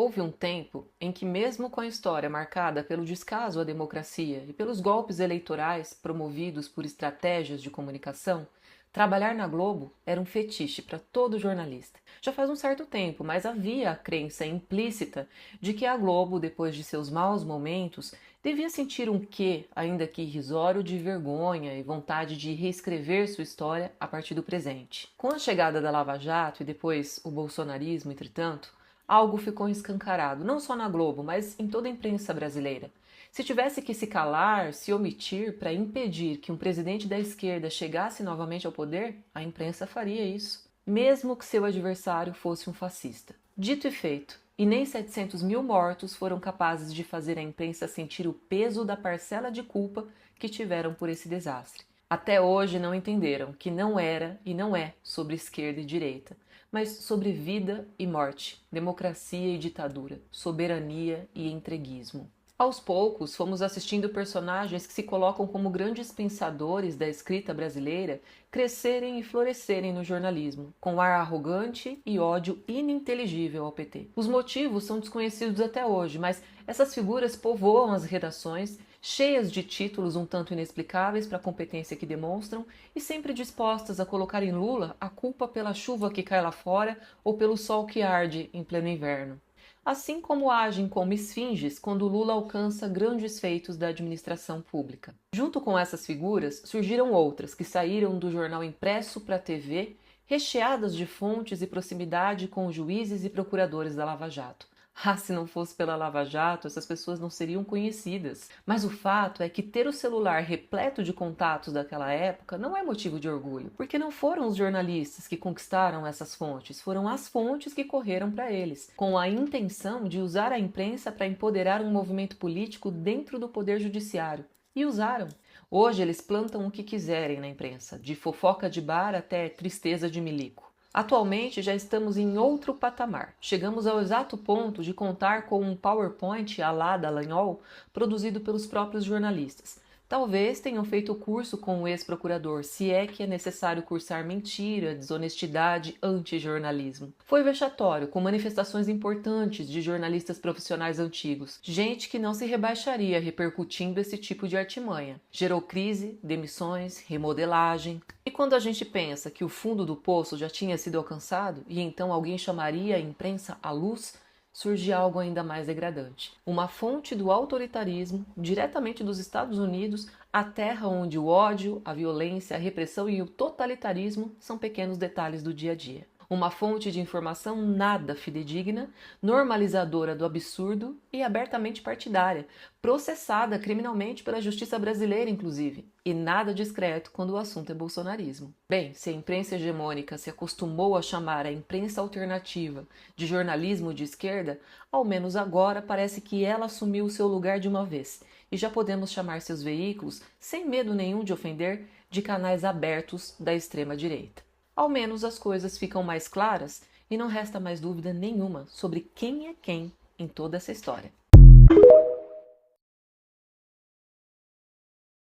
Houve um tempo em que, mesmo com a história marcada pelo descaso à democracia e pelos golpes eleitorais promovidos por estratégias de comunicação, trabalhar na Globo era um fetiche para todo jornalista. Já faz um certo tempo, mas havia a crença implícita de que a Globo, depois de seus maus momentos, devia sentir um quê, ainda que irrisório, de vergonha e vontade de reescrever sua história a partir do presente. Com a chegada da Lava Jato e depois o bolsonarismo, entretanto, algo ficou escancarado, não só na Globo, mas em toda a imprensa brasileira. Se tivesse que se calar, se omitir para impedir que um presidente da esquerda chegasse novamente ao poder, a imprensa faria isso, mesmo que seu adversário fosse um fascista. Dito e feito, e nem 700 mil mortos foram capazes de fazer a imprensa sentir o peso da parcela de culpa que tiveram por esse desastre. Até hoje não entenderam que não era e não é sobre esquerda e direita, mas sobre vida e morte, democracia e ditadura, soberania e entreguismo. Aos poucos, fomos assistindo personagens que se colocam como grandes pensadores da escrita brasileira crescerem e florescerem no jornalismo, com ar arrogante e ódio ininteligível ao PT. Os motivos são desconhecidos até hoje, mas essas figuras povoam as redações, cheias de títulos um tanto inexplicáveis para a competência que demonstram e sempre dispostas a colocar em Lula a culpa pela chuva que cai lá fora ou pelo sol que arde em pleno inverno. Assim como agem como esfinges quando Lula alcança grandes feitos da administração pública. Junto com essas figuras, surgiram outras que saíram do jornal impresso para a TV, recheadas de fontes e proximidade com os juízes e procuradores da Lava Jato. Ah, se não fosse pela Lava Jato, essas pessoas não seriam conhecidas. Mas o fato é que ter o celular repleto de contatos daquela época não é motivo de orgulho, porque não foram os jornalistas que conquistaram essas fontes, foram as fontes que correram para eles, com a intenção de usar a imprensa para empoderar um movimento político dentro do poder judiciário. E usaram. Hoje eles plantam o que quiserem na imprensa, de fofoca de bar até tristeza de milico. Atualmente já estamos em outro patamar. Chegamos ao exato ponto de contar com um PowerPoint à la Dallagnol produzido pelos próprios jornalistas. Talvez tenham feito o curso com o ex-procurador, se é que é necessário cursar mentira, desonestidade, antijornalismo. Foi vexatório, com manifestações importantes de jornalistas profissionais antigos, gente que não se rebaixaria repercutindo esse tipo de artimanha. Gerou crise, demissões, remodelagem. E quando a gente pensa que o fundo do poço já tinha sido alcançado e então alguém chamaria a imprensa à luz, surge algo ainda mais degradante. Uma fonte do autoritarismo, diretamente dos Estados Unidos, a terra onde o ódio, a violência, a repressão e o totalitarismo são pequenos detalhes do dia a dia. Uma fonte de informação nada fidedigna, normalizadora do absurdo e abertamente partidária, processada criminalmente pela justiça brasileira, inclusive, e nada discreto quando o assunto é bolsonarismo. Bem, se a imprensa hegemônica se acostumou a chamar a imprensa alternativa de jornalismo de esquerda, ao menos agora parece que ela assumiu o seu lugar de uma vez, e já podemos chamar seus veículos, sem medo nenhum de ofender, de canais abertos da extrema-direita. Ao menos as coisas ficam mais claras e não resta mais dúvida nenhuma sobre quem é quem em toda essa história.